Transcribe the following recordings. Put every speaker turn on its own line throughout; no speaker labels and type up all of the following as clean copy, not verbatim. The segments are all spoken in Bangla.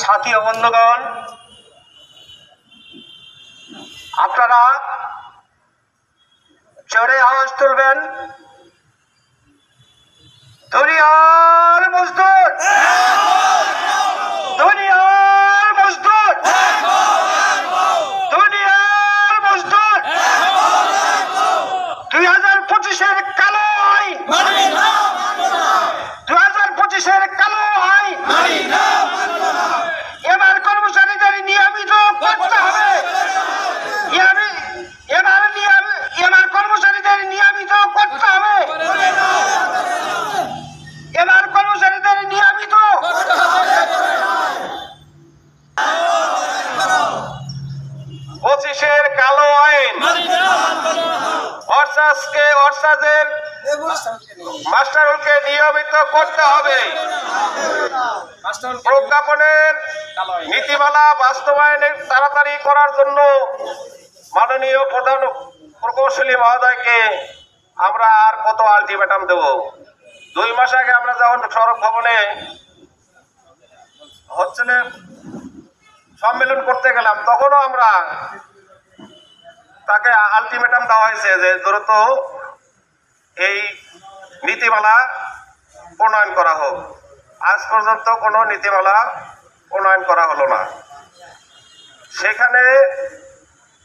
সাথী ও বন্ধুগণ, আপনারা জোরে আওয়াজ তুলবেন। দুনিয়ার মজদুর, দুনিয়ার মজদুর, দুনিয়ার মজদুর 2025-এর কালো আইন, 2025-এর কালো আইন এবার কর্মচারীদের নিয়মিত করতে হবে। এবার কর্মচারীদের নিয়মিত করতে হবে। এবার কর্মচারীদের নিয়মিত 25-এর কালো আইন অর্থাৎ মাস্টারকে নিয়মিত করতে হবে। প্রজ্ঞাপনের নীতিমালা বাস্তবায়নের তাড়াতাড়ি করার জন্য মাননীয় প্রধান প্রকৌশলী মহোদয়কে আমরা আর কত আলটিমেটাম দেব? 2 মাস আগে আমরা যখন সড়ক ভবনে হচ্ছে না সম্মেলন করতে গেলাম, তখনও আমরা তাকে আলটিমেটাম দেওয়া হয়েছে যে দ্রুত এই নীতিমালা প্রণয়ন করা হোক। আজ পর্যন্ত কোনো নীতিমালা প্রণয়ন করা হলো না। সেখানে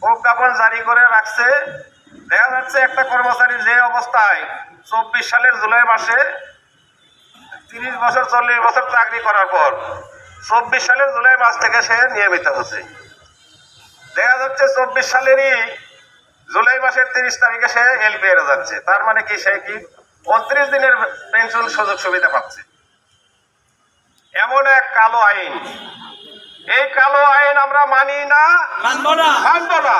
প্রজ্ঞাপন জারি করে রাখছে। দেখা যাচ্ছে একটা কর্মচারী যে অবস্থায় 24 সালের জুলাই মাসে 30 বছর 40 বছর চাকরি করার পর 24 সালের জুলাই মাস থেকে সে নিয়মিত হচ্ছে। দেখা যাচ্ছে 24 সালেরই জুলাই মাসের 30 তারিখে সে এলপিআর যাচ্ছে। তার মানে কি সে কি 29 দিনের পেনশন সুযোগ সুবিধা পাচ্ছে। এমন এক কালো আইন, এই কালো আইন আমরা মানি না, মানব না।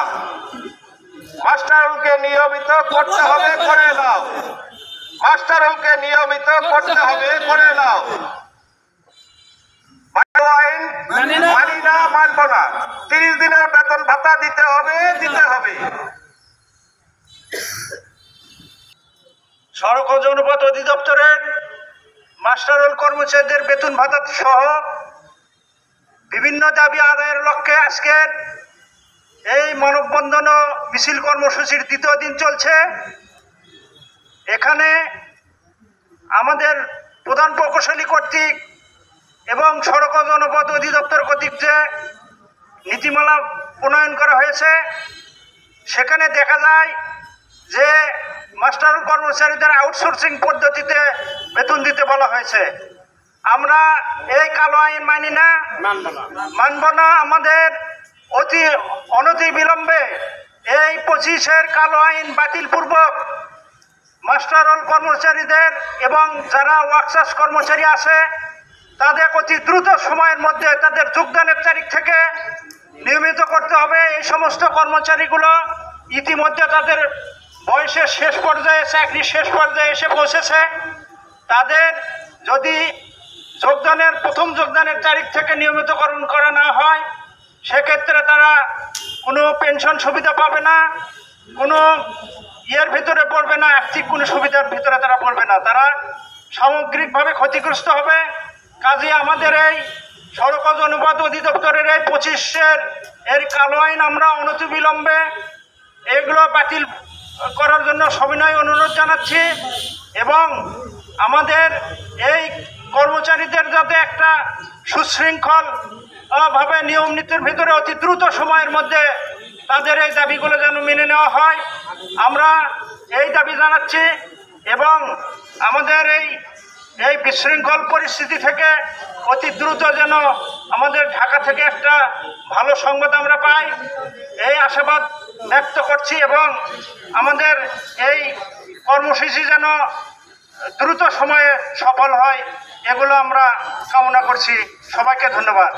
মাস্টারকে নিয়মিত করতে হবে, করে নাও। মাস্টারকে নিয়মিত করতে হবে, করে নাও। আইন মানি না, মানব না। 30 দিনের বেতন ভাতা দিতে হবে, দিতে হবে। সড়ক ও জনপথ অধিদপ্তরের মাস্টার রোল কর্মচারীদের বেতন ভাতা সহ বিভিন্ন দাবি আদায়ের লক্ষ্যে আজকের এই মানববন্ধন ও মিছিল কর্মসূচির 2য় দিন চলছে। এখানে আমাদের প্রধান প্রকৌশলী কর্তৃক এবং সড়ক ও জনপথ অধিদপ্তর কর্তৃক যে নীতিমালা প্রণয়ন করা হয়েছে, সেখানে দেখা যায় যে মাস্টার কর্মচারীদের আউটসোর্সিং পদ্ধতিতে বেতন দিতে বলা হয়েছে। আমরা এই কালো আইন মানি না, মানব না। আমাদের অনতি বিলম্বে এই 25-এর কালো আইন বাতিলপূর্বক মাস্টার কর্মচারীদের এবং যারা ওয়ার্কশপ কর্মচারী আছে তাদের অতি দ্রুত সময়ের মধ্যে তাদের যোগদানের তারিখ থেকে নিয়মিত করতে হবে। এই সমস্ত কর্মচারীগুলো ইতিমধ্যে তাদের বয়সের শেষ পর্যায়ে, চাকরির শেষ পর্যায়ে এসে পৌঁছেছে। তাদের যদি প্রথম যোগদানের তারিখ থেকে নিয়মিতকরণ করা না হয়, সেক্ষেত্রে তারা কোনো পেনশন সুবিধা পাবে না, কোনো ইয়ের ভিতরে পড়বে না, আর্থিক কোনো সুবিধার ভিতরে তারা পড়বে না। তারা সামগ্রিকভাবে ক্ষতিগ্রস্ত হবে। কাজে আমাদের এই সড়ক ও জনপথ অধিদপ্তরের এই 25-এর কালো আইন আমরা অনতিবিলম্বে এগুলো বাতিল করার জন্য সবিনয় অনুরোধ জানাচ্ছি এবং আমাদের এই কর্মচারীদের যাতে একটা সুশৃঙ্খল ভাবে নিয়ম নীতির ভিতরে অতি দ্রুত সময়ের মধ্যে তাদের এই দাবিগুলো যেন মেনে নেওয়া হয়, আমরা এই দাবি জানাচ্ছি। এবং আমাদের এই বিশৃঙ্খল পরিস্থিতি থেকে অতি দ্রুত যেন আমাদের ঢাকা থেকে একটা ভালো সংবাদ আমরা পাই, এই আশাবাদ ব্যক্ত করছি। এবং আমাদের এই কর্মসূচি যেন দ্রুত সময়ে সফল হয়, এগুলো আমরা কামনা করছি। সবাইকে ধন্যবাদ।